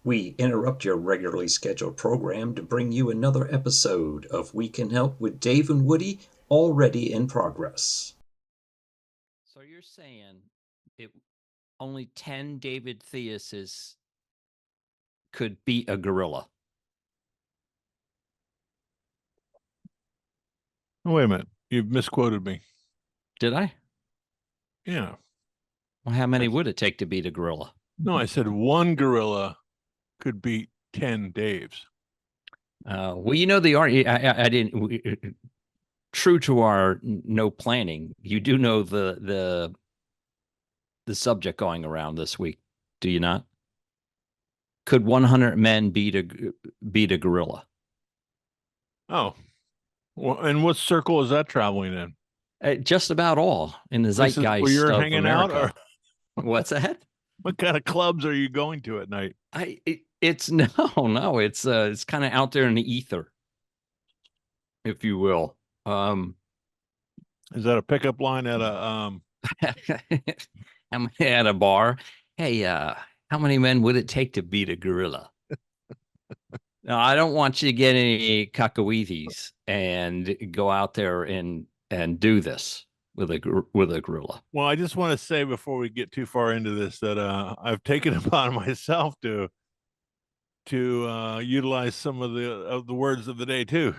We interrupt your regularly scheduled program to bring you another episode of We Can Help with Dave and Woody, already in progress. So you're saying only 10 David Theuses could beat a gorilla? Oh, wait a minute. You've misquoted me. Did I? Yeah. Well, how many would it take to beat a gorilla? No, I said one gorilla could beat 10 Daves. Well, you know, I didn't. True to our no planning, you do know the subject going around this week, do you not? Could 100 men beat a gorilla? Oh, well, and what circle is that traveling in? Just about all in the zeitgeist where you're of hanging America. out, or what's that? What kind of clubs are you going to at night? It's kind of out there in the ether, if you will. Is that a pickup line at a I'm at a bar. Hey, how many men would it take to beat a gorilla? No, I don't want you to get any cacahuetes and go out there and do this with a gorilla. Well, I just want to say before we get too far into this that I've taken it upon myself to utilize some of the words of the day too.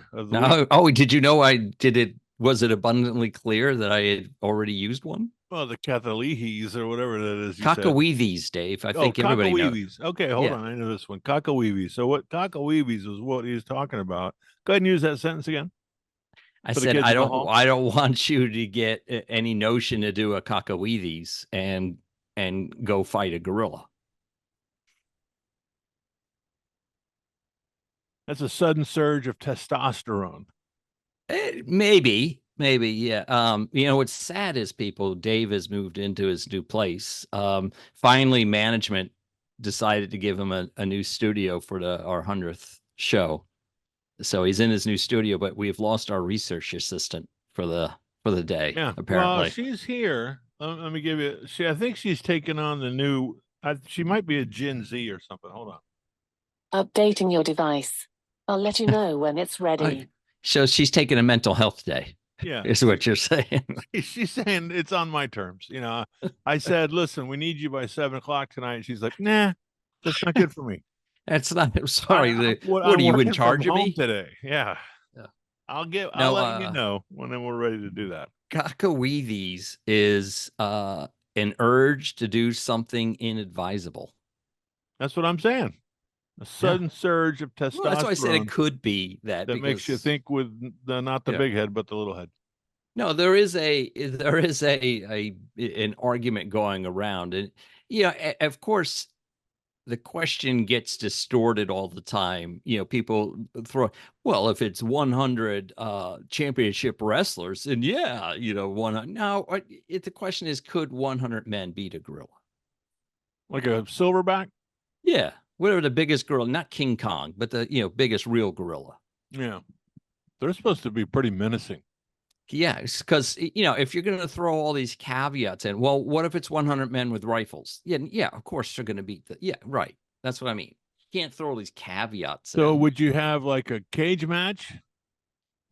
Did you know I did it? Was it abundantly clear that I had already used one? Well, the Cathalihis or whatever that is. Cacahuetes, Dave. I think everybody knows. Okay, hold on. I know this one. Cacahueves. So what cacahueves was what he was talking about. Go ahead and use that sentence again. I said I don't want you to get any notion to do a cacahueves and go fight a gorilla. That's a sudden surge of testosterone. Maybe, yeah. You know, what's sad is Dave has moved into his new place. Finally, management decided to give him a new studio for our 100th show. So he's in his new studio, but we've lost our research assistant for the day. Yeah, apparently. Well, she's here. Let me give you. I think she's taken on the new. She might be a Gen Z or something. Hold on. Updating your device. I'll let you know when it's ready. So she's taking a mental health day. Yeah, is what you're saying. She's saying it's on my terms. You know, I said, listen, we need you by 7:00 tonight. She's like, nah, that's not good for me. That's not. I'm sorry. What are you in charge of me today? Yeah. I'll let you know when we're ready to do that. Cacahuetes is an urge to do something inadvisable. That's what I'm saying. A sudden surge of testosterone. Well, that's why I said it could be that makes you think with not the big head, but the little head. No, there is an argument going around, and of course, the question gets distorted all the time. You know, people throw, well, if it's 100 championship wrestlers, and 100. Now, the question is, could 100 men beat a gorilla? Like a silverback? Yeah. Whatever the biggest gorilla, not King Kong, but the biggest real gorilla. Yeah, they're supposed to be pretty menacing. Yeah, because if you're going to throw all these caveats in, well, what if it's 100 men with rifles? Yeah, of course they're going to beat right. That's what I mean. You can't throw all these caveats. So would you have like a cage match?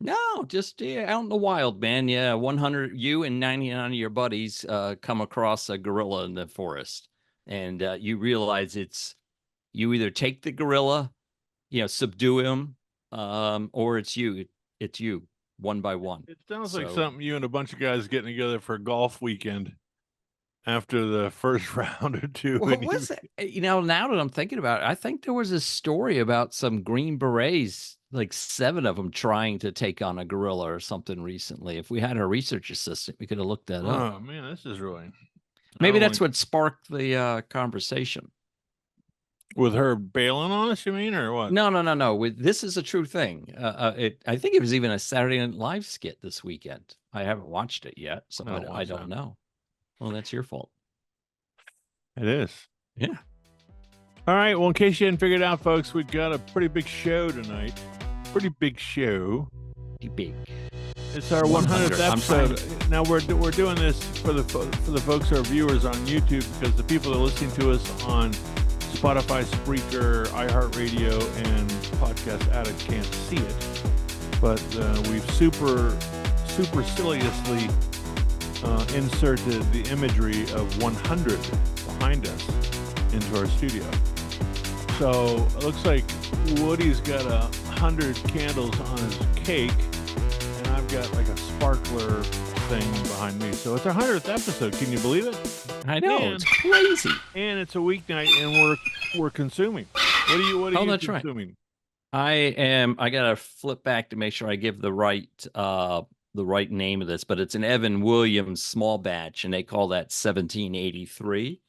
No, just out in the wild, man. Yeah, 100, you and 99 of your buddies come across a gorilla in the forest, and you realize you either take the gorilla, subdue him, or it's you one by one. It sounds like something you and a bunch of guys getting together for a golf weekend after the first round or two. What was it? Now that I'm thinking about it, I think there was a story about some Green Berets, like 7 of them trying to take on a gorilla or something recently. If we had a research assistant, we could have looked that up. Oh man, this is really. Maybe that's what sparked the conversation. With her bailing on us, you mean, or what? No. This is a true thing. I think it was even a Saturday Night Live skit this weekend. I haven't watched it yet, so I don't know. Well, that's your fault. It is. Yeah. All right. Well, in case you hadn't figured it out, folks, we've got a pretty big show tonight. Pretty big show. Pretty big. It's our 100th episode. Now we're doing this for the folks, our viewers on YouTube, because the people that are listening to us on Spotify, Spreaker, iHeartRadio, and Podcast Addict can't see it, but we've superciliously inserted the imagery of 100 behind us into our studio. So it looks like Woody's got 100 candles on his cake, and I've got like a sparkler thing behind me. So it's our 100th episode. Can you believe it? I know, And- it's crazy. And it's a weeknight, and we're consuming. What are you that's right. consuming? I gotta flip back to make sure I give the right name of this, but it's an Evan Williams small batch, and they call that 1783.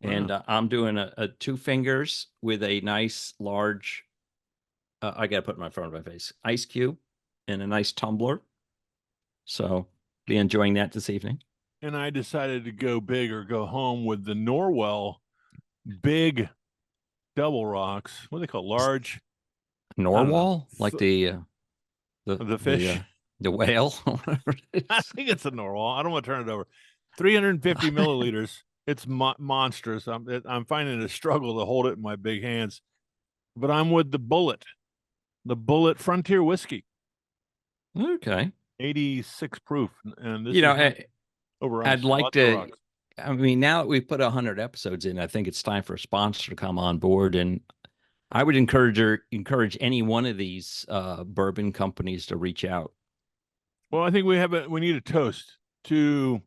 And I'm doing a 2 fingers with a nice large. I gotta put my phone in my face. Ice cube and a nice tumbler. So be enjoying that this evening. And I decided to go big or go home with the Norwell big double rocks. What do they call large? Norwal, like the fish? the whale. Whatever it I is. think it's a Norwell. I don't want to turn it over. 350 milliliters. It's monstrous. I'm finding it a struggle to hold it in my big hands. But I'm with the Bullet Frontier whiskey, Okay. 86 proof, and this You know, is over. I'd ice. like Lots of to. rocks. I mean, now that we've put 100 episodes in, I think it's time for a sponsor to come on board, and I would encourage any one of these bourbon companies to reach out. Well, I think we need a toast to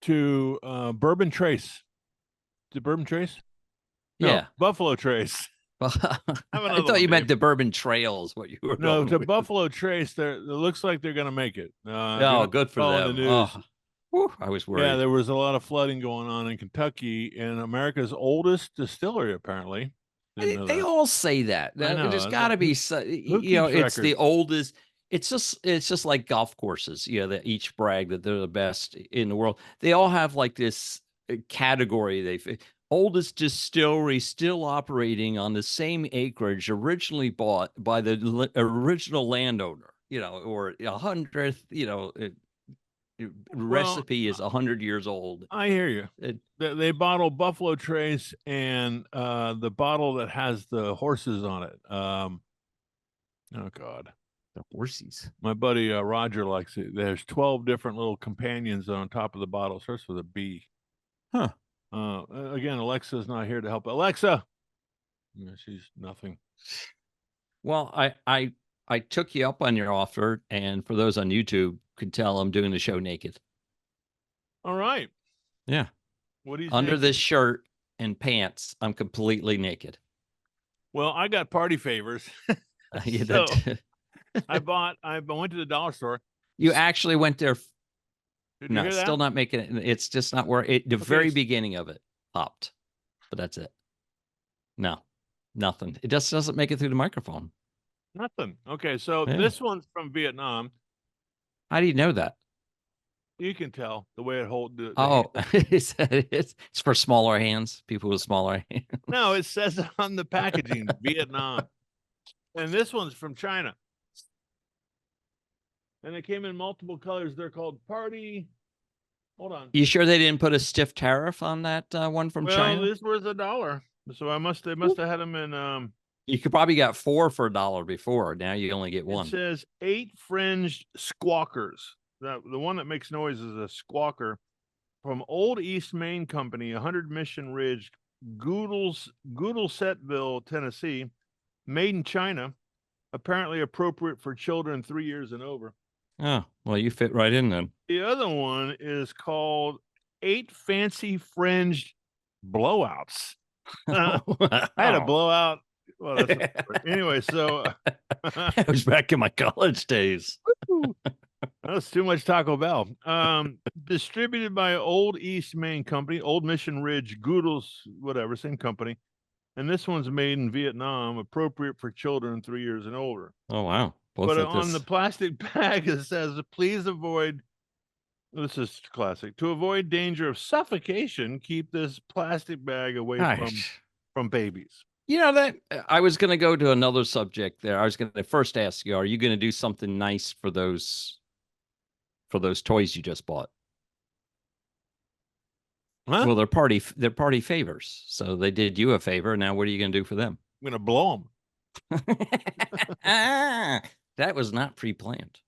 Bourbon Trace. To Bourbon Trace? No, Yeah. Buffalo Trace. I another thought one, you meant Dave. the Bourbon Trails. What you were No, going to with. Buffalo Trace. It looks like they're going to make it. Oh, good for follow them. the news. Oh, whew, I was worried. Yeah, there was a lot of flooding going on in Kentucky, and America's oldest distillery, apparently. Didn't know They that. all say that. I know, There's that's got to what- be, who you know, keeps it's the records? oldest. It's just like golf courses. You know, that each brag that they're the best in the world. They all have like this category. Oldest distillery still operating on the same acreage originally bought by the original landowner. You know, or 100th. You know, recipe is 100 years old. I hear you. It- They bottle Buffalo Trace and the bottle that has the horses on it. Oh God, The horses. my buddy Roger likes it. There's 12 different little companions on top of the bottle. Starts with a B. Huh. Again, Alexa's not here to help. Alexa, no, she's nothing. Well, I took you up on your offer, and for those on YouTube, could tell I'm doing the show naked. All right. Yeah. What do you Under think? this shirt and pants, I'm completely naked. Well, I got party favors. You So- did- I went to the dollar store. you actually went there. Did you No, hear that? still not making it. It's just not where it. The Okay, very s- beginning of it popped, but that's it. No, nothing. It just doesn't make it through the microphone. Nothing. Okay, so Yeah. this one's from Vietnam. How do you know that? You can tell the way it holds. Oh, it's for smaller hands. People with smaller hands. No, it says it on the packaging, Vietnam. And this one's from China. And they came in multiple colors. They're called Party. Hold on. You sure they didn't put a stiff tariff on that one from Well, China? this was $1. So they must have had them in You could probably got 4 for $1 before. Now you only get it one. says 8 fringed squawkers. The one that makes noise is a squawker from Old East Main Company, 100 Mission Ridge, Goodlesettville, Tennessee, made in China, apparently appropriate for children 3 years and over. Oh, well, you fit right in then. The other one is called 8 Fancy Fringed Blowouts. I had a blowout. Well, that's a story. Anyway, so That was back in my college days. that's too much Taco Bell. Distributed by Old East Main Company, Old Mission Ridge, Goodles, whatever, same company. And this one's made in Vietnam, appropriate for children 3 years and older. Oh, wow. Both But at on the this- plastic bag, it says, please avoid, this is classic, to avoid danger of suffocation, keep this plastic bag away Gosh. from babies. You know that I was going to go to another subject there. I was going to first ask you, are you going to do something nice for those toys you just bought? Huh? Well, they're party favors. So they did you a favor. Now what are you going to do for them? I'm gonna blow them. That was not pre-planned.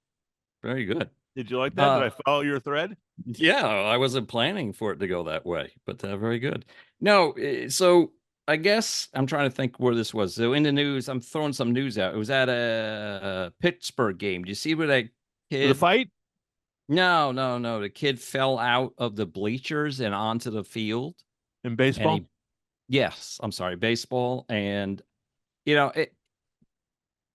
Very good. Did you like that? Did Uh, I follow your thread? Yeah, I wasn't planning for it to go that way, but very good. No, so I guess I'm trying to think where this was. So in the news, I'm throwing some news out. It was at a Pittsburgh game. Do you see where that The kid? fight? No, no, no. The kid fell out of the bleachers and onto the field. In And baseball? yes, I'm sorry, baseball. And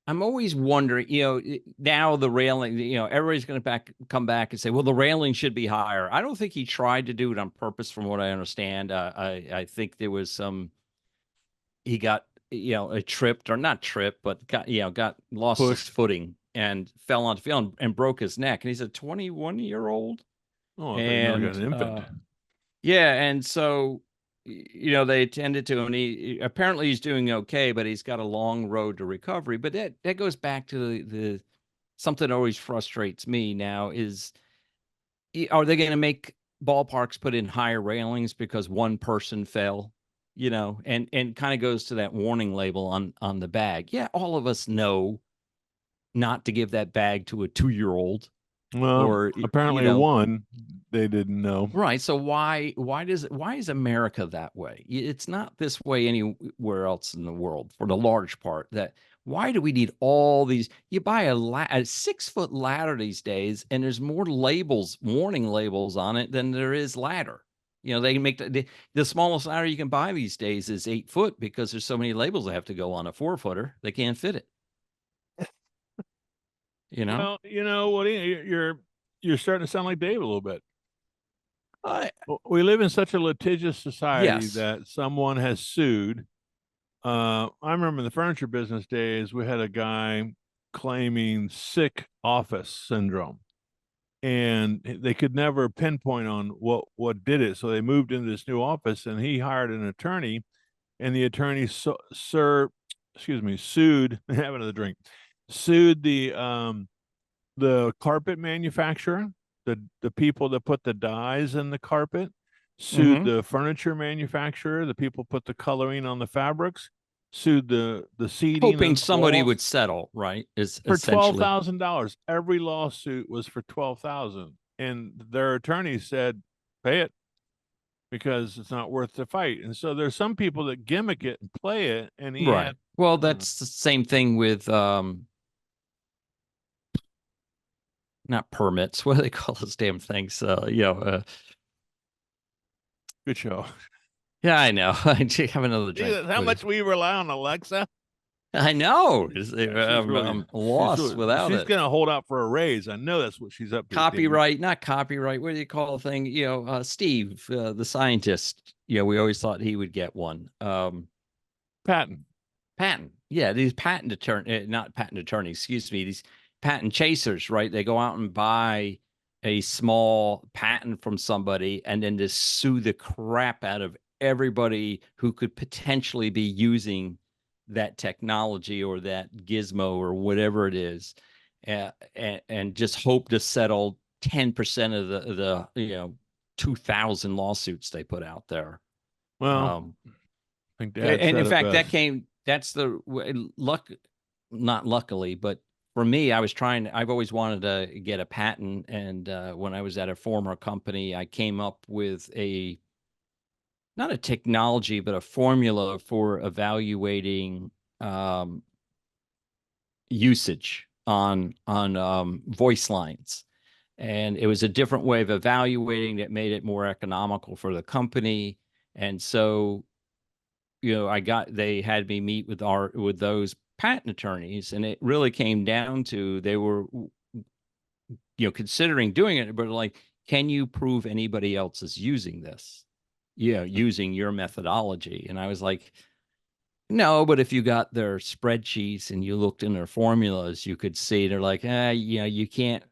I'm always wondering, now the railing, everybody's going to come back and say, well, the railing should be higher. I don't think he tried to do it on purpose, from what I understand. I think there was he got, tripped, or not tripped, but got lost his Pushed. footing and fell onto the field and broke his neck. And he's a 21-year-old. Oh, I thought you meant like an infant. Yeah, and so they attended to him, and he apparently he's doing okay, but he's got a long road to recovery. But that goes back to the something that always frustrates me now is, are they going to make ballparks put in higher railings because one person fell? And kind of goes to that warning label on the bag. Yeah, all of us know not to give that bag to a 2-year-old. Well, or apparently one they didn't know. Right. So why is America that way? It's not this way anywhere else in the world, for the large part. That why do we need all these? You buy a 6-foot ladder these days, and there's more warning labels on it than there is ladder. They can make the smallest ladder you can buy these days is 8 foot, because there's so many labels that have to go on a 4-footer. They can't fit it. Well, Woody, you're starting to sound like Dave a little bit. We live in such a litigious society that someone has sued. I remember in the furniture business days, we had a guy claiming sick office syndrome, and they could never pinpoint on what did it. So they moved into this new office, and he hired an attorney, and the attorney sued have another drink, sued the carpet manufacturer, the people that put the dyes in the carpet, sued the furniture manufacturer, the people put the coloring on the fabrics, sued the seating, hoping somebody would settle, right? Is for essentially $12,000. Every lawsuit was for $12,000, and their attorney said, "Pay it, because it's not worth the fight." And so there's some people that gimmick it and play it, and well, that's the same thing with not permits. What do they call those damn things? Good show. Yeah, I know. I have another drink. How much we rely on Alexa? I know. I'm lost without it. She's going to hold out for a raise. I know that's what she's up to. Not copyright. What do you call the thing? Steve, the scientist. We always thought he would get one. Patent. Yeah, these patent attorneys, excuse me. These patent chasers, right? They go out and buy a small patent from somebody and then just sue the crap out of everybody who could potentially be using that technology or that gizmo or whatever it is, and just hope to settle 10% of the 2,000 lawsuits they put out there. Well, I think and in fact, that's the luck, not luckily, but for me, I've always wanted to get a patent. And when I was at a former company, I came up with not a technology, but a formula for evaluating usage on voice lines. And it was a different way of evaluating that made it more economical for the company. And so, they had me meet with those patent attorneys, and it really came down to, they were, considering doing it, but like, can you prove anybody else is using this? Using your methodology. And I was like, no, but if you got their spreadsheets and you looked in their formulas, you could see they're like, you can't.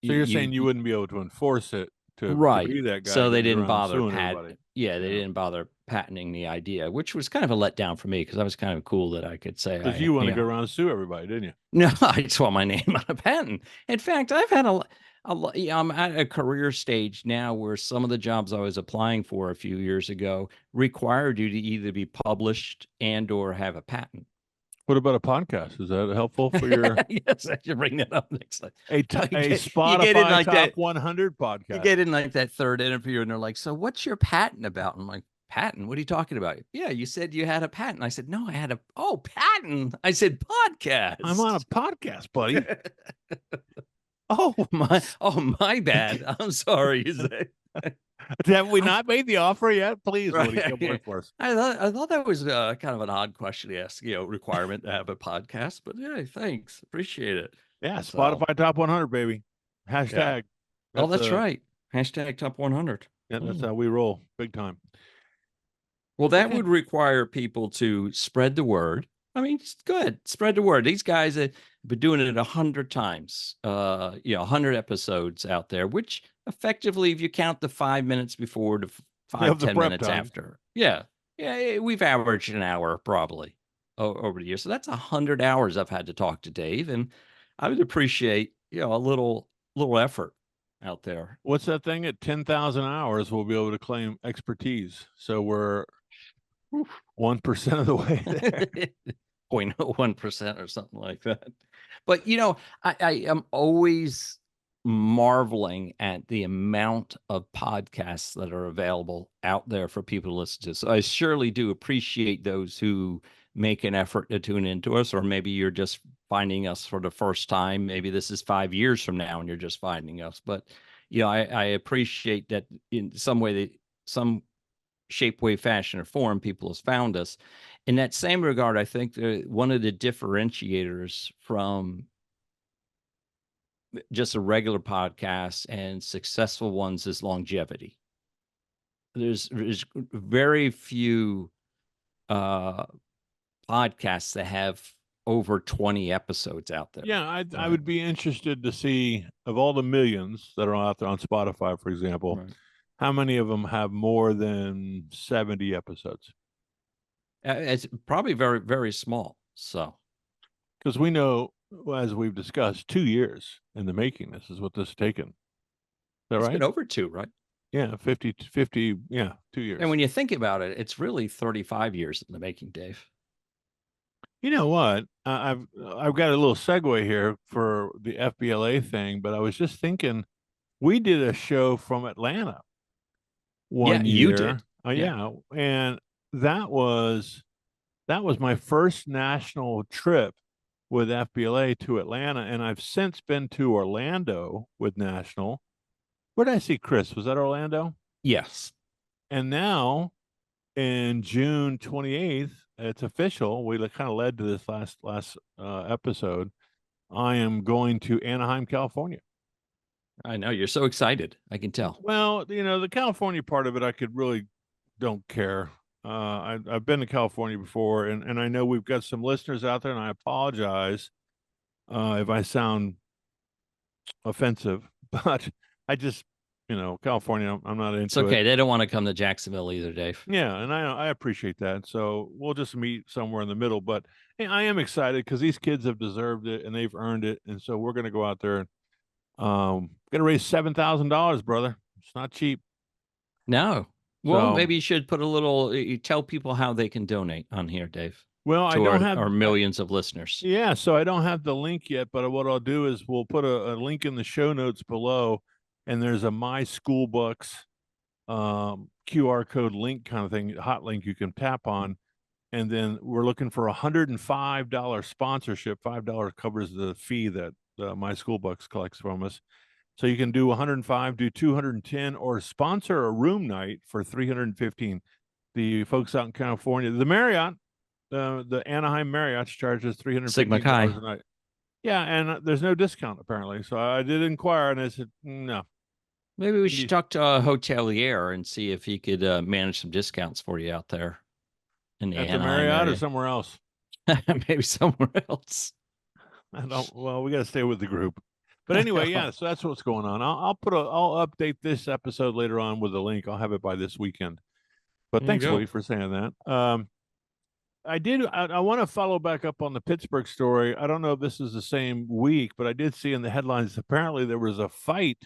So you're saying you wouldn't be able to enforce it to be that guy. So they didn't bother they didn't bother patenting the idea, which was kind of a letdown for me, because I was kind of cool that I could say, because you want to go around and sue everybody, didn't you? No, I just want my name on a patent. In fact, I've had Yeah, I'm at a career stage now where some of the jobs I was applying for a few years ago required you to either be published and or have a patent. What about a podcast? Is that helpful for your Yes, I should bring that up next time. a You get in Spotify like top that. 100 You podcast? get in like that third interview, and they're like, "So, what's your patent about?" I'm like, "Patent? What are you talking about?" "Yeah, you said you had a patent." I said, "No, I had a patent." I said, "Podcast." I'm on a podcast, buddy. Oh, my bad. I'm sorry. You say. have we not made the offer yet? Please, Woody, come work for us. I thought that was kind of an odd question to ask. Requirement to have a podcast, but yeah, thanks, appreciate it. Yeah, So, Spotify top 100, baby. Hashtag. oh, that's right. Hashtag top 100. Yeah, that's how we roll, big time. Well, that Okay. would require people to spread the word. I mean, it's good. Spread the word. These guys have been doing it 100 times, 100 episodes out there, which effectively, if you count the 5 minutes before to Of the 10 prep minutes time. after. Yeah. Yeah. We've averaged an hour probably over the years. So that's 100 hours I've had to talk to Dave. And I would appreciate, a little effort out there. What's that thing? At 10,000 hours, we'll be able to claim expertise. So we're 1% of the way there. 0.01% or something like that. But I am always marveling at the amount of podcasts that are available out there for people to listen to. So I surely do appreciate those who make an effort to tune into us, or maybe you're just finding us for the first time. Maybe this is 5 years from now and you're just finding us. But I appreciate that in some way, some shape, way, fashion, or form, people has found us. In that same regard, I think one of the differentiators from just a regular podcast and successful ones is longevity. There's very few podcasts that have over 20 episodes out there. Yeah, I would be interested to see, of all the millions that are out there on Spotify, for example, Right. how many of them have more than 70 episodes? It's probably very, very small. So, Because we know, as we've discussed, 2 years in the making. This is what this has taken. Is that it's right? been over 2, right? Yeah, 50, yeah, 2 years. And when you think about it, it's really 35 years in the making, Dave. You know what? I've got a little segue here for the FBLA thing, but I was just thinking, we did a show from Atlanta one year. You did. Yeah, and that was my first national trip with FBLA to Atlanta, and I've since been to Orlando with national. Where did I see Chris? Was that Orlando? Yes. And now, in June 28th, it's official. We kind of led to this last episode. I am going to Anaheim, California. I know you're so excited. I can tell. Well, the California part of it, I could really don't care. I've been to California before, and I know we've got some listeners out there, and I apologize if I sound offensive, but I just, California, I'm not into it. It's okay. They don't want to come to Jacksonville either, Dave. Yeah, and I appreciate that. So we'll just meet somewhere in the middle. But hey, I am excited because these kids have deserved it and they've earned it. And so we're going to go out there and going to raise $7,000, brother. It's not cheap. No. Well, So- maybe you should put a little. You tell people how they can donate on here, Dave. Well, I To don't have our millions of listeners. Yeah, so I don't have the link yet, but what I'll do is we'll put a link in the show notes below, and there's a My School Books QR code link kind of thing, hot link you can tap on, and then we're looking for $105 sponsorship. $5 covers the fee that My School Books collects from us. So you can do 105, do 210, or sponsor a room night for 315. The folks out in California, the Marriott. The Anaheim Marriott charges $350 Sigma Chi. a night. Yeah, and there's no discount apparently. So I did inquire, and I said no. Maybe we You- should talk to a hotelier and see if he could manage some discounts for you out there in the At the Anaheim Marriott or area. somewhere else. Maybe somewhere else. I don't. Well, we got to stay with the group. But anyway, yeah. So that's what's going on. I'll update this episode later on with a link. I'll have it by this weekend. But There you thanks, go. Woody, for saying that. I want to follow back up on the Pittsburgh story. I don't know if this is the same week, but I did see in the headlines apparently there was a fight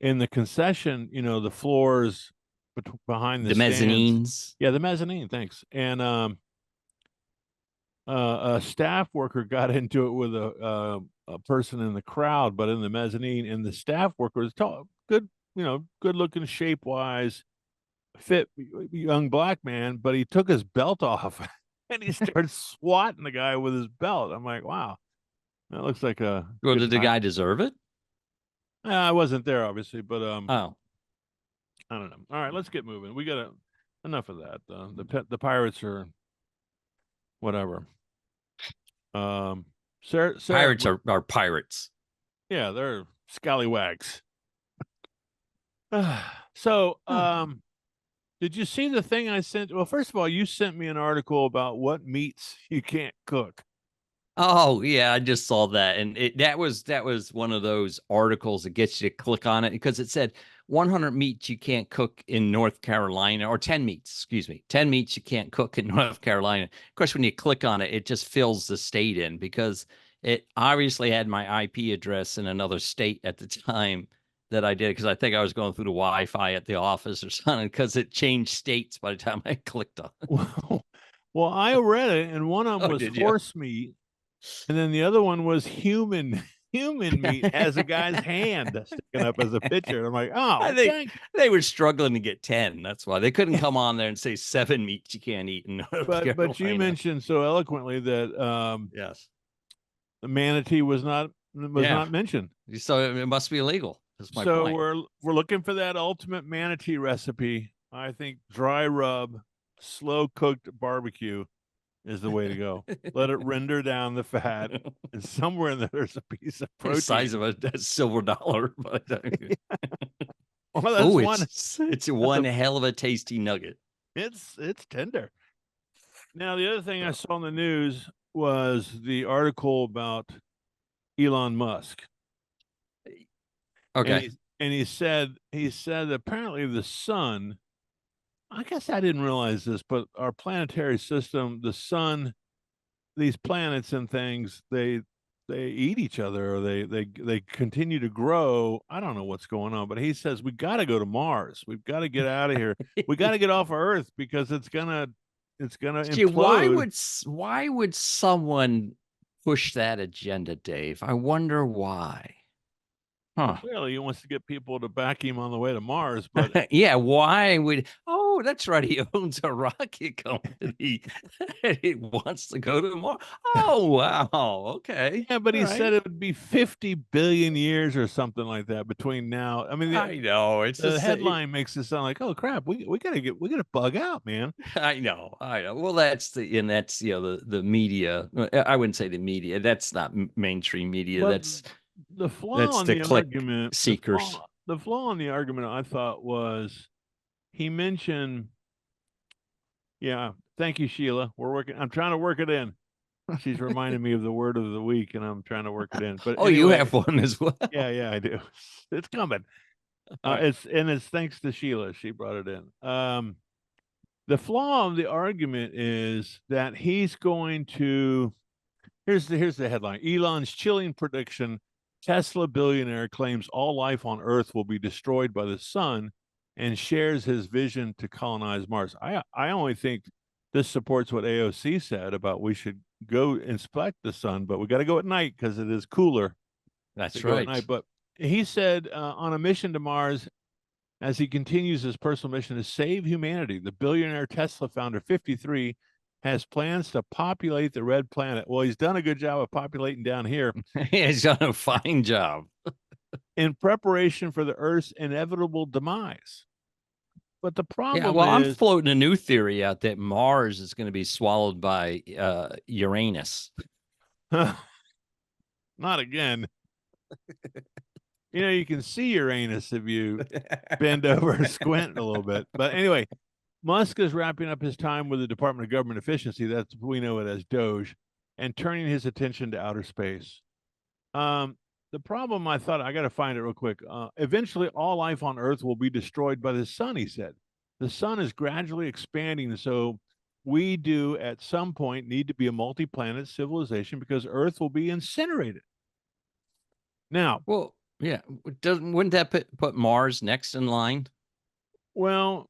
in the concession, the floors behind the The stands. mezzanines. Yeah, the mezzanine, thanks. And a staff worker got into it with a person in the crowd, but in the mezzanine, and the staff worker was tall, good, good looking shape wise, fit young black man, but he took his belt off and he started swatting the guy with his belt. I'm like, wow, that looks like a Well, good did the time. guy deserve it? I wasn't there, obviously, but Oh, I don't know. All right, let's get moving. We got enough of that. The Pirates are whatever. Sarah, pirates are pirates. yeah, they're scallywags. So, did you see the thing I sent? Well, first of all, you sent me an article about what meats you can't cook. Oh yeah, I just saw that, and that was one of those articles that gets you to click on it because it said 100 meats you can't cook in North Carolina, or 10 meats, excuse me, 10 meats you can't cook in North Carolina. Of course, when you click on it, it just fills the state in because it obviously had my IP address in another state at the time that I did, because I think I was going through the Wi-Fi at the office or something, because it changed states by the time I clicked on it. Well, I read it, and one of them Oh, was did you? horse meat, and then the other one was human meat as a guy's hand sticking up as a picture. I'm like, oh, I think they were struggling to get 10. That's why they couldn't come on there and say 7 meats you can't eat in North Carolina. But you mentioned so eloquently that yes, the manatee was not mentioned. So it must be illegal. That's my So point. we're looking for that ultimate manatee recipe. I think dry rub, slow cooked barbecue is the way to go. Let it render down the fat, and somewhere in there there's a piece of protein. The size of a silver dollar. But well, that's it's one hell of a tasty nugget. It's tender. Now, the other thing I saw in the news was the article about Elon Musk. Okay. And he said apparently the sun, I guess I didn't realize this, but our planetary system, the sun, these planets and things, they eat each other, or they continue to grow. I don't know what's going on, but he says we got to go to Mars. We've got to get out of here. We got to get off of Earth because it's gonna implode. Why would someone push that agenda, Dave? I wonder why. Huh. Clearly, he wants to get people to back him on the way to Mars, but yeah, why would? Oh, that's right. He owns a rocket company. He wants to go to Mars. Oh, wow. Okay. Yeah, but he said it would be 50 billion years or something like that between now. I mean, I know it's the headline makes it sound like, oh crap, we gotta bug out, man. I know. Well, that's the media. I wouldn't say the media. That's not mainstream media. But that's the flaw on the argument. Seekers. The flaw on the argument, I thought, was he mentioned. Yeah, thank you, Sheila. I'm trying to work it in. She's reminding me of the word of the week, and I'm trying to work it in. But anyway, you have one as well. Yeah, I do. It's coming. It's thanks to Sheila. She brought it in. The flaw of the argument is that he's going to. Here's the headline: Elon's chilling prediction: Tesla billionaire claims all life on Earth will be destroyed by the sun, and shares his vision to colonize Mars. I only think this supports what AOC said about we should go inspect the sun, but we got to go at night because it is cooler. That's right. At night. But he said on a mission to Mars, as he continues his personal mission to save humanity, the billionaire Tesla founder, 53, has plans to populate the red planet. Well, he's done a good job of populating down here. He's done a fine job. In preparation for the Earth's inevitable demise. But the problem I'm floating a new theory out that Mars is going to be swallowed by Uranus. Not again. You can see Uranus if you bend over and squint a little bit. But anyway, Musk is wrapping up his time with the Department of Government Efficiency, that's we know it as DOGE, and turning his attention to outer space. The problem, I thought, I got to find it real quick. Eventually, all life on Earth will be destroyed by the sun, he said. The sun is gradually expanding, so we do at some point need to be a multi-planet civilization because Earth will be incinerated. Now, Well, yeah. Wouldn't that put Mars next in line? well,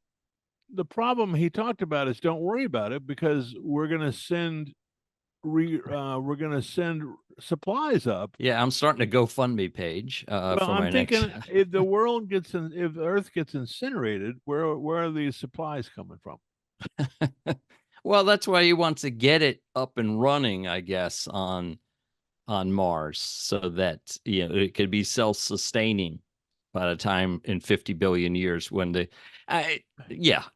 the problem he talked about is don't worry about it because we're going to send supplies up. Yeah, I'm starting a GoFundMe page Well, for my I'm thinking next. if the world if Earth gets incinerated, where are these supplies coming from? Well, that's why he wants to get it up and running, I guess, on Mars, so that it could be self-sustaining by the time in 50 billion years when I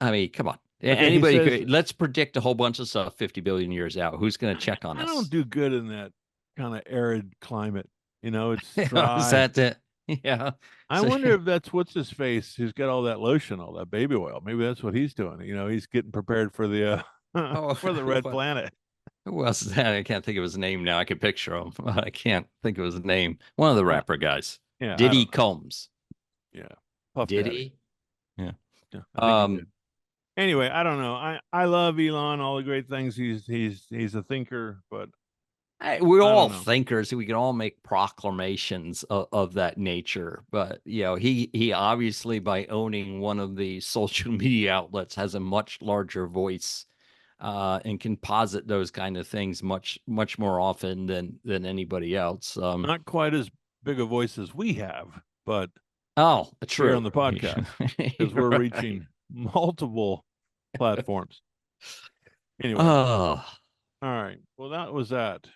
mean, come on. Okay, Anybody he says- could, let's predict a whole bunch of stuff 50 billion years out. Who's going to check on I us? don't do good in that kind of arid climate. It's Is dry. that it? Yeah. I So- wonder if that's what's his face who's got all that lotion, all that baby oil. Maybe that's what he's doing. He's getting prepared for the Oh, for the red what- planet. Who else is that? I can't think of his name now. I can picture him. I can't think of his name. One of the rapper guys. Yeah, I Diddy don't know. Combs. Yeah, Puff Did Daddy. he? Yeah, I think he did. Um, Anyway, I don't know. I love Elon, all the great things. He's a thinker, but We're I all don't know. thinkers. We can all make proclamations of that nature. But he obviously, by owning one of the social media outlets, has a much larger voice and can posit those kind of things much more often than anybody else. not quite as big a voice as we have, but Oh, true. here on the podcast because we're Right. reaching multiple platforms. Anyway, Oh, all right. Well, that was that.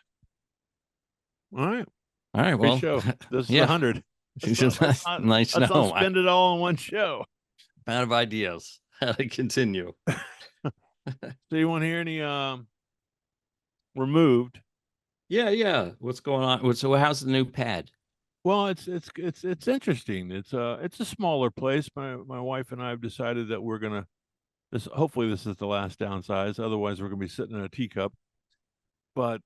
All right. all right. Great Well, show. This is yeah. 100. it's Let's not- nice to Let's know. not spend it all in one show. I'm out of ideas. How to continue. So you want to hear any removed? Yeah. What's going on? So how's the new pad? Well, it's interesting. It's a smaller place. My wife and I have decided that we're gonna hopefully this is the last downsize. Otherwise, we're gonna be sitting in a teacup. But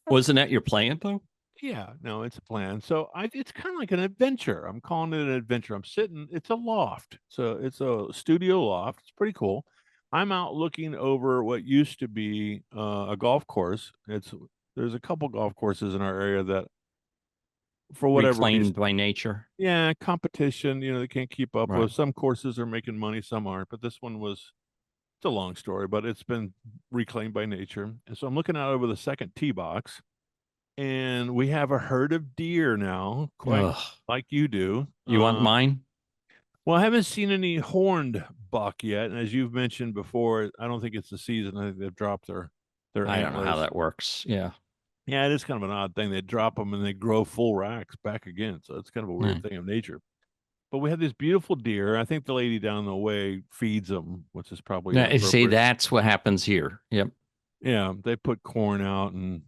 Wasn't that your plan though? yeah, no, it's a plan. So it's kind of like an adventure. I'm calling it an adventure. It's a loft. So it's a studio loft. It's pretty cool. I'm out looking over what used to be a golf course. There's a couple golf courses in our area that for whatever reason, Reclaimed by nature. yeah, competition, they can't keep up Right. with. Some courses are making money, some aren't, but this one it's a long story, but it's been reclaimed by nature. And so I'm looking out over the second tee box, and we have a herd of deer now, quite Ugh. like you do. You want mine? Well, I haven't seen any horned buck yet, and as you've mentioned before, I don't think it's the season. I think they've dropped their I don't know how antlers. that works. Yeah. Yeah, it is kind of an odd thing. They drop them and they grow full racks back again. So it's kind of a weird thing of nature. But we have these beautiful deer. I think the lady down the way feeds them, which is probably Now, see, inappropriate. that's what happens here. Yep. Yeah, they put corn out and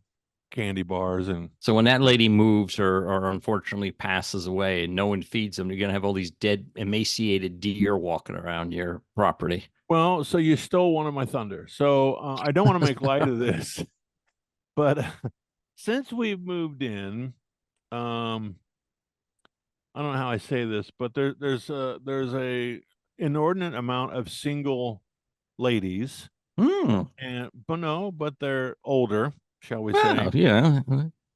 candy bars and So when that lady moves or unfortunately passes away and no one feeds them, you're gonna have all these dead, emaciated deer walking around your property. well, so you stole one of my thunder. So I don't want to make light of this, but since we've moved in, I don't know how I say this, but there's a inordinate amount of single ladies, Hmm. but they're older, shall we Well, say? yeah.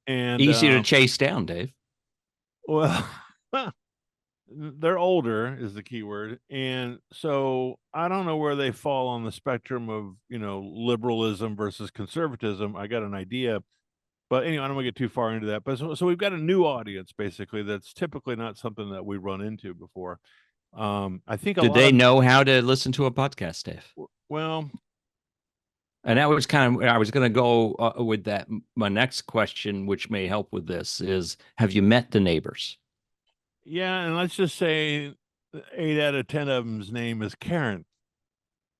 And Easy to chase down, Dave. well, they're older is the key word, and so I don't know where they fall on the spectrum of liberalism versus conservatism. I got an idea. But anyway, I don't want to get too far into that. But so we've got a new audience, basically, that's typically not something that we run into before. I think Did they know how to listen to a podcast, Dave? Well, And that was kind of I was going to go with that. My next question, which may help with this, is: have you met the neighbors? yeah, and let's just say 8 out of 10 of them's name is Karen.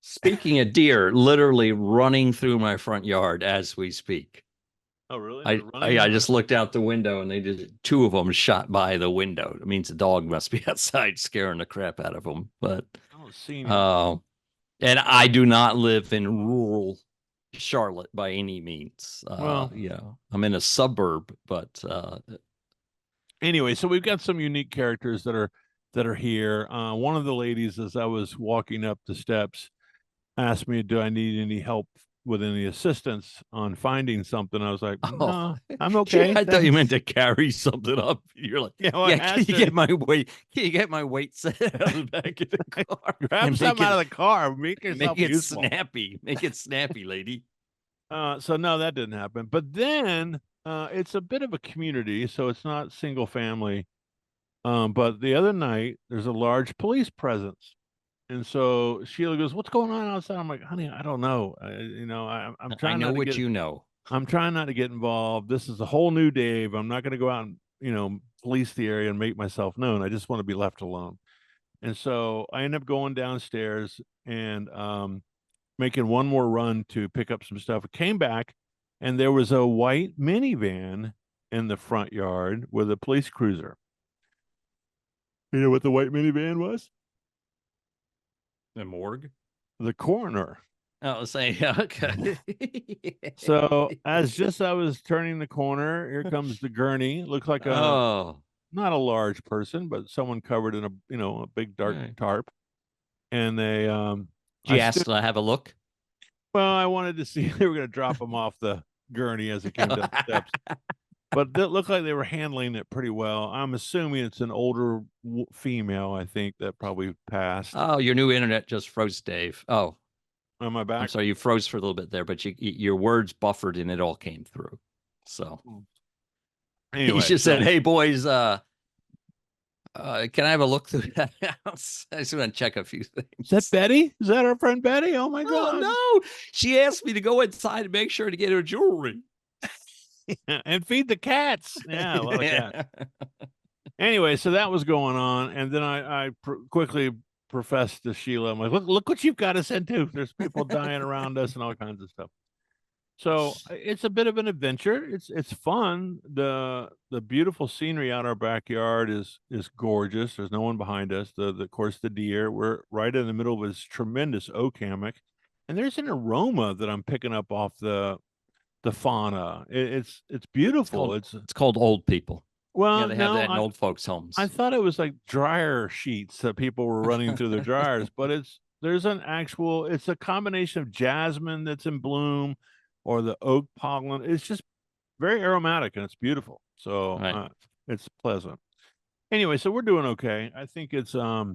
Speaking of deer, literally running through my front yard as we speak. Oh, really? I just looked out the window and they did 2 of them shot by the window. It means the dog must be outside scaring the crap out of them. But I don't see any. and I do not live in rural Charlotte by any means. Well- I'm in a suburb, but Anyway, so we've got some unique characters that are here. One of the ladies, as I was walking up the steps, asked me, do I need any help with any assistance on finding something? I was like, Oh, no, I'm okay. I thought you meant thanks." to carry something up. You're like, Yeah, well, I yeah, can asked you her, get my weight? Can you get my weight set out of the back of the car grab and something out of the car, make yourself make it useful. snappy? Make it snappy, lady. So no, that didn't happen. But then it's a bit of a community, so it's not single family. But the other night there's a large police presence. And so Sheila goes, "What's going on outside?" I'm like, "Honey, I don't know. I'm I trying know not to what get you know. I'm trying not to get involved. This is a whole new Dave. I'm not going to go out and, police the area and make myself known. I just want to be left alone." And so I end up going downstairs and making one more run to pick up some stuff. I came back and there was a white minivan in the front yard with a police cruiser. You know what the white minivan was? The morgue. The coroner. I was saying, okay. So as I was turning the corner, here comes the gurney. Looks like oh, not a large person, but someone covered in a big dark Right. tarp. And they you asked to have a look. I wanted to see if they were going to drop him off the gurney as it came down the steps. But it looked like they were handling it pretty well. I'm assuming it's an older female, I think, that probably passed. Oh, your new internet just froze, Dave. Oh, Am I back? I'm sorry, you froze for a little bit there, but your words buffered and it all came through. So Anyway, he just said, "Hey boys, can I have a look through that house? I just want to check a few things." Is that Betty? Is that our friend Betty? Oh my God. Oh no. She asked me to go inside and make sure to get her jewelry. And feed the cats. Yeah, a lot of cats. Anyway, so that was going on, and then I quickly professed to Sheila, I'm like, look what you've got us into. There's people dying around us and all kinds of stuff. So it's a bit of an adventure. It's fun. The beautiful scenery out our backyard is gorgeous. There's no one behind us. Of course, the deer. We're right in the middle of this tremendous oak hammock, and there's an aroma that I'm picking up off the fauna. It's beautiful. It's called old people. Well, yeah, they have that in old folks' homes. I thought it was like dryer sheets that people were running through their dryers, but it's a combination of jasmine that's in bloom or the oak pollen. It's just very aromatic and it's beautiful. So Right. It's pleasant. Anyway, so we're doing okay. I think it's we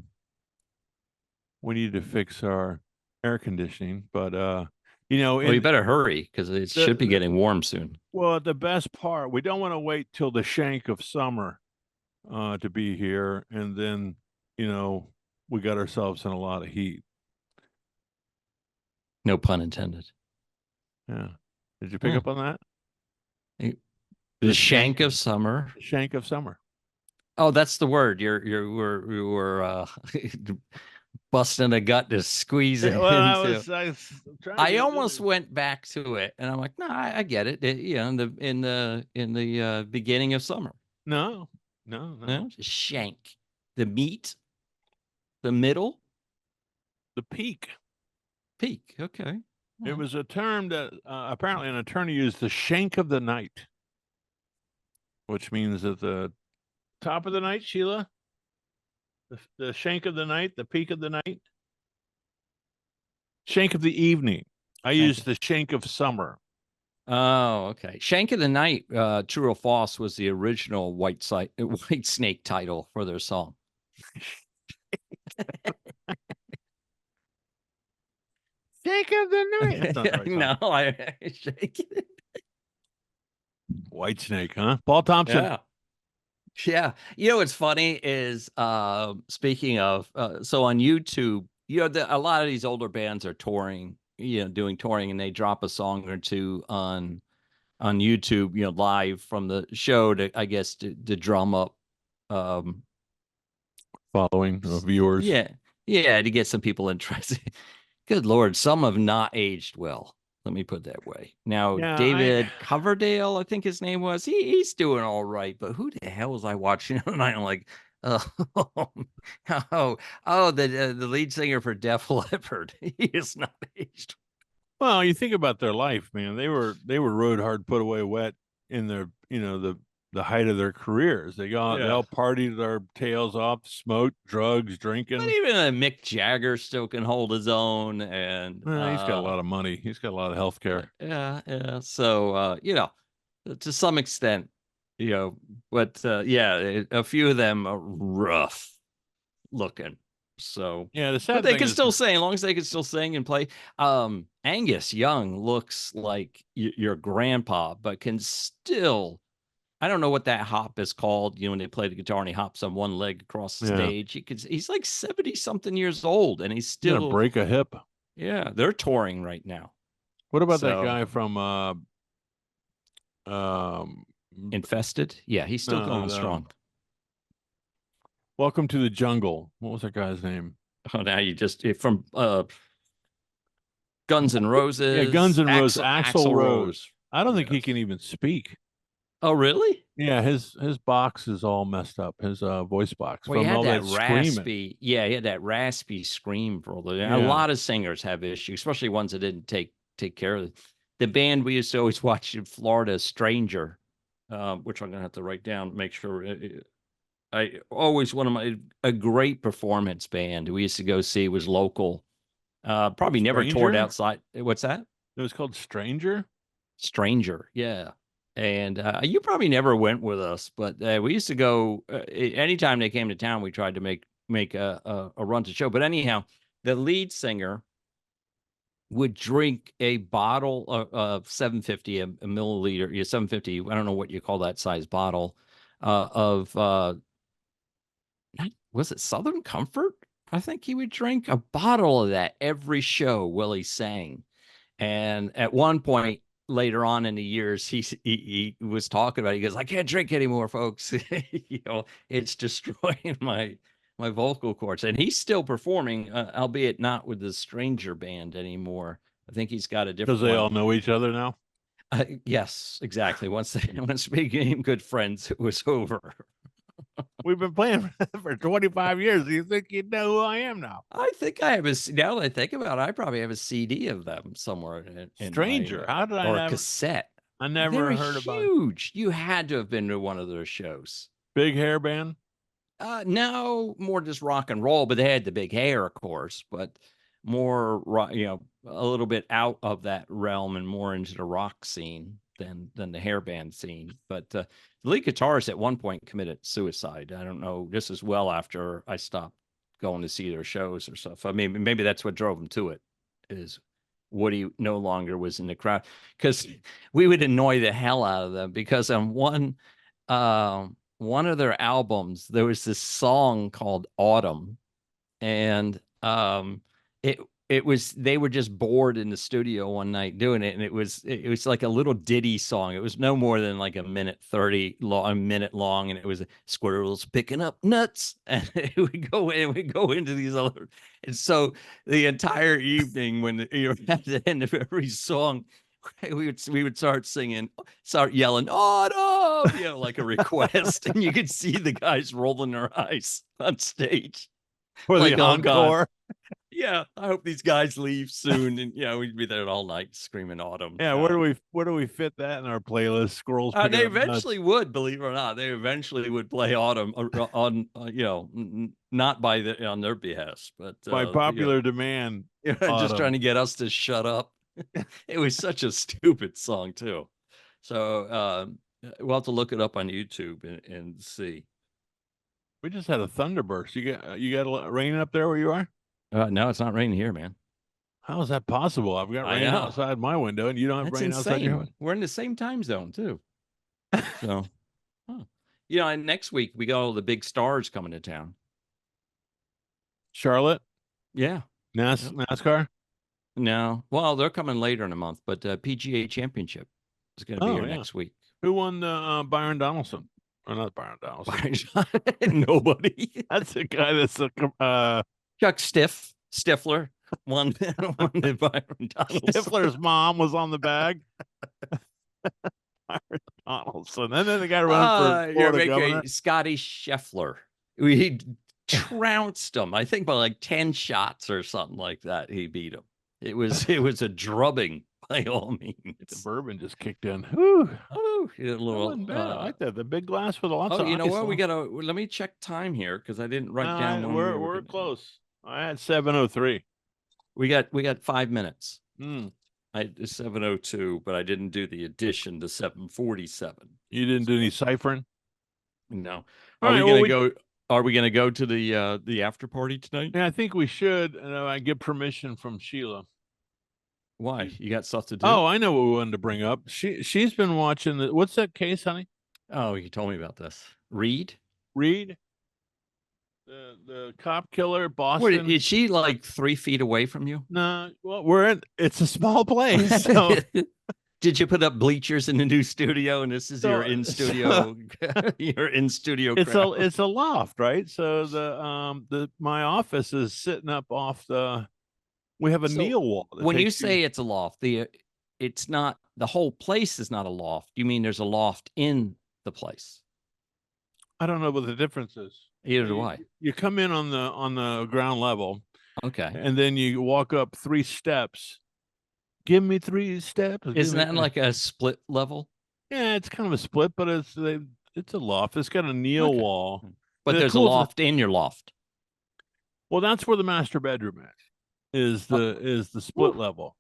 need to fix our air conditioning, but well, you better hurry because it should be getting warm soon. Well, the best part, we don't want to wait till the shank of summer to be here, and then we got ourselves in a lot of heat. No pun intended. Yeah. Did you pick up on that? The shank of summer. The shank of summer. Oh, that's the word. You were busting a gut to squeeze it into. I almost went back to it, and I'm like, no, I get it. In the beginning of summer. No. Shank, the meat, the middle, the peak. Peak. Okay. It was a term that apparently an attorney used, the shank of the night, which means at the top of the night, Sheila. The shank of the night, the peak of the night, shank of the evening. I used the shank of summer. Oh, okay. Shank of the Night, True or False, was the original White Snake title for their song. Shank of the Night. That's not the right song. No, I shake it. White Snake, huh? Paul Thompson. Yeah. You know what's funny is speaking of so on YouTube, a lot of these older bands are touring, doing touring, and they drop a song or two on YouTube, live from the show to, I guess, to drum up following of viewers. Yeah, to get some people interested. Good Lord, some have not aged well. Let me put it that way. Now, David Coverdale, I think his name was, he's doing all right, but who the hell was I watching tonight? I'm like, the lead singer for Def Leppard. He is not aged. Well, you think about their life, man. They were rode hard, put away wet in their, the the height of their careers. They all partied their tails off, smoked, drugs, drinking. But even Mick Jagger still can hold his own, and He's got a lot of money. He's got a lot of health care. yeah. So to some extent, but a few of them are rough looking. So yeah, the sad but they thing can is still sing, as long as they can still sing and play. Angus Young looks like your grandpa, but can still. I don't know what that hop is called. When they play the guitar and he hops on one leg across the stage. He's like 70 something years old, and he's still gonna break a hip. Yeah, they're touring right now. What about that guy from Infested? Yeah, he's still going strong. Welcome to the Jungle. What was that guy's name? Oh, now you just from Guns N' Roses. Yeah, Guns N' Roses. Axl Rose. I don't think he can even speak. Oh, really? Yeah, his box is all messed up. His voice box. Well, he had all that raspy. screaming. Yeah, he had that raspy scream for a lot of singers have issues, especially ones that didn't take care of it. The band we used to always watch in Florida, Stranger, which I'm gonna have to write down, make sure. A great performance band we used to go see was local. Probably never toured outside. What's that? It was called Stranger. Stranger, yeah. And you probably never went with us, but we used to go anytime they came to town. We tried to make a run to show. But anyhow, the lead singer would drink a bottle of 750 a milliliter, 750. I don't know what you call that size bottle of. Was it Southern Comfort? I think he would drink a bottle of that every show he sang. And at one point later on in the years, he was talking about it. He goes, I can't drink anymore, folks. It's destroying my vocal cords. And he's still performing, albeit not with the Stranger band anymore. I think he's got a different. Because they all know each other now? Yes, exactly. Once we became good friends, it was over. We've been playing for 25 years. Do you think you know who I am now? I think I have now that I think about it, I probably have a CD of them somewhere. Stranger. How did I or a cassette? I never heard about it. Huge. You had to have been to one of their shows. Big hair band? No, more just rock and roll, but they had the big hair, of course, but more a little bit out of that realm and more into the rock scene than the hair band scene. But the lead guitarist at one point committed suicide. I don't know. This is well after I stopped going to see their shows or stuff. I mean, maybe that's what drove him to it, is Woody no longer was in the crowd, because we would annoy the hell out of them, because on one of their albums there was this song called Autumn, and they were just bored in the studio one night doing it, and it was like a little ditty song. It was no more than like a minute long, and it was squirrels picking up nuts, and it would go into these other. And so the entire evening, when at the end of every song, we would start yelling autumn, like a request, and you could see the guys rolling their eyes on stage. For the encore. Yeah, I hope these guys leave soon, and we'd be there all night screaming autumn. Yeah, where do we fit that in our playlist? Squirrels. They eventually would, believe it or not, they eventually would play autumn on not on their behest, but by popular demand. Just trying to get us to shut up. It was such a stupid song too. So we'll have to look it up on YouTube and see. We just had a thunderburst. You got rain up there where you are? No, it's not raining here, man. How is that possible? I've got rain outside my window, and you don't have rain outside your window. We're in the same time zone too. So, and next week we got all the big stars coming to town. Charlotte? Yeah. NASCAR? No. Well, they're coming later in the month, but PGA Championship is going to be here next week. Who won the Byron Donaldson? Or not Byron Donaldson. Nobody. That's the guy that's Chuck Stifler won the Byron Donaldson. Stifler's mom was on the bag. Byron Donaldson. And then the guy running for Florida governor. Scotty Scheffler. He trounced him, I think, by like 10 shots or something like that. He beat him. It was a drubbing by all The means. bourbon just kicked in. Whew. Oh, a That little. wasn't bad. I like that. The big glass with lots Oh, of you know ice. what? We gotta. Let me check time here because I didn't write down when we were we're gonna- close. I had 7:03. We got 5 minutes. Mm. I 7:02, but I didn't do the addition to 7:47. You didn't do any ciphering? No. All Are right, we well, gonna go? Are we gonna go to the after party tonight? Yeah, I think we should. I get permission from Sheila. Why? You got stuff to do? Oh, I know what we wanted to bring up. She's been watching what's that case, honey? Oh, you told me about this. Reed? Reed, the cop killer, What, Boston. is she like 3 feet away from you? No, well, it's a small place. So Did you put up bleachers in the new studio and this is your in studio your in studio crowd? it's a loft, right? So my office is sitting up off we have a So, kneel wall. that When you takes say it's a loft, it's not the whole place is not a loft. You mean there's a loft in the place? I don't know what the difference is. Either do I. You come in on the ground level, Okay. and then you walk up 3 steps. Give me 3 steps. Isn't that like a split level? Yeah, it's kind of a split, but it's a loft. It's got a kneel Okay. wall. But The there's a cool thing- loft in your loft. Well, that's where the master bedroom is the split level.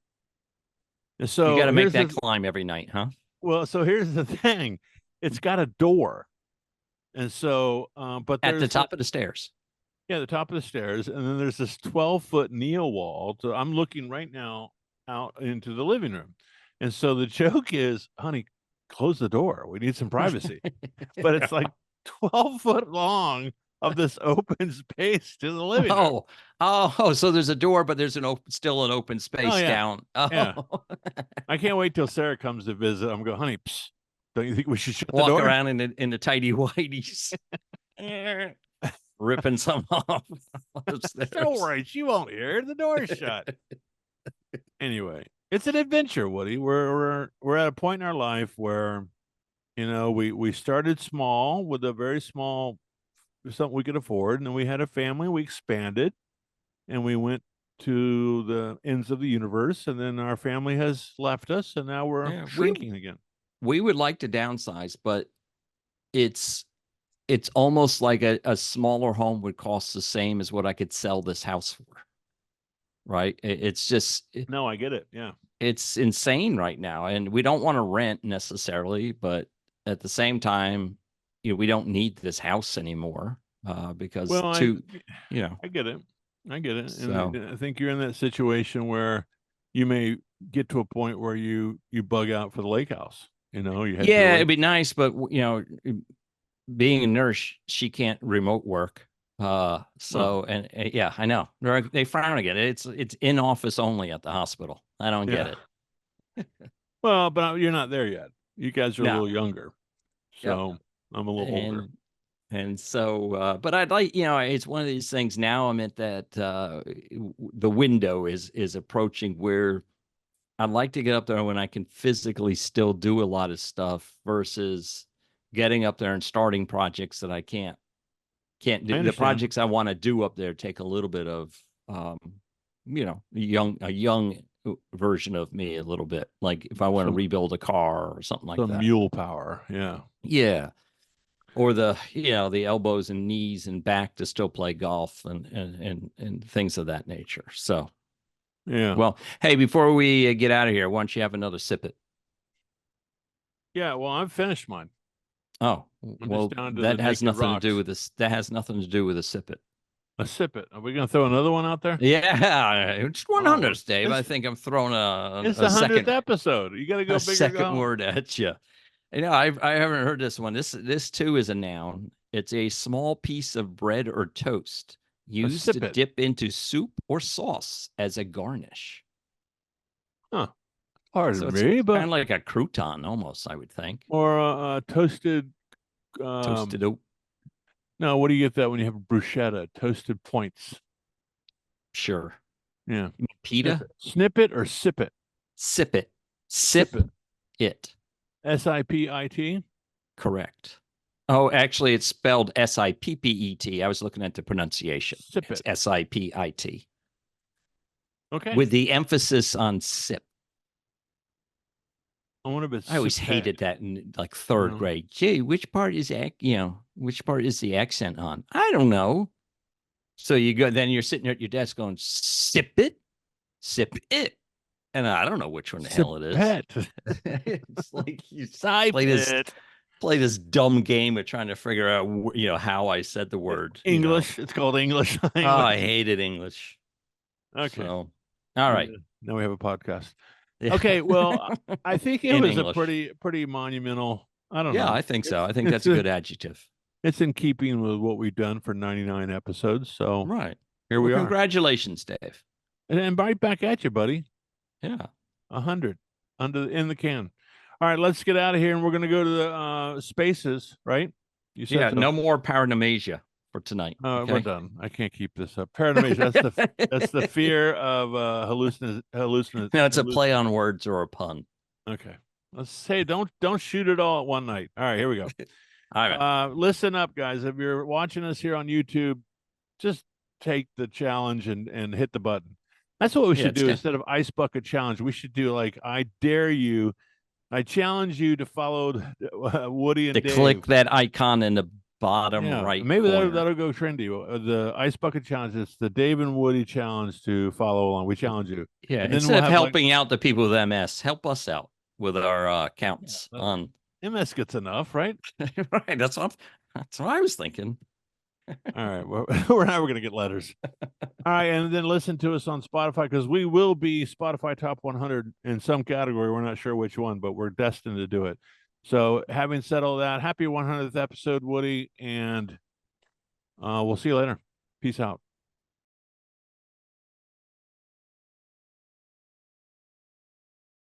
And so You got to make here's that the- climb every night, huh? well, so here's the thing. It's got a door. And so but At the there's top of the stairs. the top of the stairs, and then there's this 12-foot kneel wall. So I'm looking right now out into the living room. And so the joke is, honey, close the door. We need some privacy. But it's like 12 foot long of this open space to the living room. Oh, so there's a door, but there's still an open space yeah. down. Oh, Yeah. I can't wait till Sarah comes to visit. I'm going, honey, psst, don't you think we should shut the walk door? around in the tidy whities, ripping some off. upstairs. Don't worry, she won't hear. The door's shut. Anyway, it's an adventure, Woody. We're at a point in our life where, we started small with a very small something we could afford, and then we had a family. We expanded, and we went to the ends of the universe, and then our family has left us, and now we're Yeah, shrinking again. We would like to downsize, but it's almost like a smaller home would cost the same as what I could sell this house for. Right? It's just No, I get it. Yeah. it's insane right now, and we don't want to rent necessarily, but at the same time, we don't need this house anymore because Well, I get it. I get it. So- And I think you're in that situation where you may get to a point where you bug out for the lake house. You head to the yeah, lake. it'd be nice, but being a nurse, she can't remote work. So yeah, I know they frown again. It's in office only at the hospital. I don't get it. Well, but you're not there yet. You guys are a No. little younger. So I'm a little older. And so, but I'd like, it's one of these things now I'm at that, the window is approaching where I'd like to get up there when I can physically still do a lot of stuff versus getting up there and starting projects that I can't do. The understand. projects I want to do up there take a little bit of, a young version of me a little bit. Like if I want to Some- rebuild a car or something like Some that. mule power. Yeah. Yeah. Or the elbows and knees and back to still play golf and things of that nature. So, Yeah. well, hey, before we get out of here, why don't you have another sip it? Yeah. Well, I've finished mine. Oh, just well, down to that the has naked nothing to do rocks. with this. That has nothing to do with a sip it. A sip it. Are we going to throw another one out there? Yeah, it's 100, Dave. I it's- think I'm throwing It's a the 100th second episode. You got to go a bigger. second go home. word at you. I haven't heard this one. This too is a noun. It's a small piece of bread or toast used to sippet. dip into soup or sauce as a garnish. Pardon So it's me, kind but of like a crouton almost, I would think. or a toasted. Toasted oat. No, what do you get that when you have a bruschetta? Toasted points. Sure. Yeah. You mean pita? Snip it or sip it? Sip it. Sip it. it. SIPIT. Correct. Oh, actually, it's spelled SIPPET. I was looking at the pronunciation. Sip It's it. SIPIT Okay. with the emphasis on sip. I wonder if it's I always Sipet. hated that in like third No. grade. Gee, which part is which part is the accent on? I don't know. So you go, then you're sitting at your desk going, sip it, and I don't know which one the hell it is. Sipet. It's like you Sipet. play this dumb game of trying to figure out how I said the word. English. It's called English. Oh, I hated English. Okay. So, all right. Now we have a podcast. Yeah. Okay. Well, I think it In was English. a pretty monumental. I don't know. Yeah, I think so. I think it's that's a good adjective. It's in keeping with what we've done for 99 episodes. So Right. here we are. Congratulations, Dave. And right back at you, buddy. Yeah. 100 in the can. All right, let's get out of here, and we're going to go to the spaces, right? You said Yeah. so. No more paranomasia for tonight. Okay? We're done. I can't keep this up. Paranomasia. That's the fear of hallucination. No, it's a play on words or a pun. Okay. Let's say don't shoot it all at one night. All right, here we go. All right. Listen up, guys. If you're watching us here on YouTube, just take the challenge and hit the button. That's what we should do instead of ice bucket challenge. We should do like I dare you. I challenge you to follow Woody and to Dave. click that icon in the bottom right. Maybe corner. that'll go trendy. The ice bucket challenge is the Dave and Woody challenge to follow along. We challenge you. Yeah. And then Instead we'll of have, helping out the people with MS, help us out with our accounts on. MS gets enough, right? Right. That's what I was thinking. All right. Well, we're now going to get letters. All right. And then listen to us on Spotify, because we will be Spotify Top 100 in some category. We're not sure which one, but we're destined to do it. So having said all that, happy 100th episode, Woody. And we'll see you later. Peace out.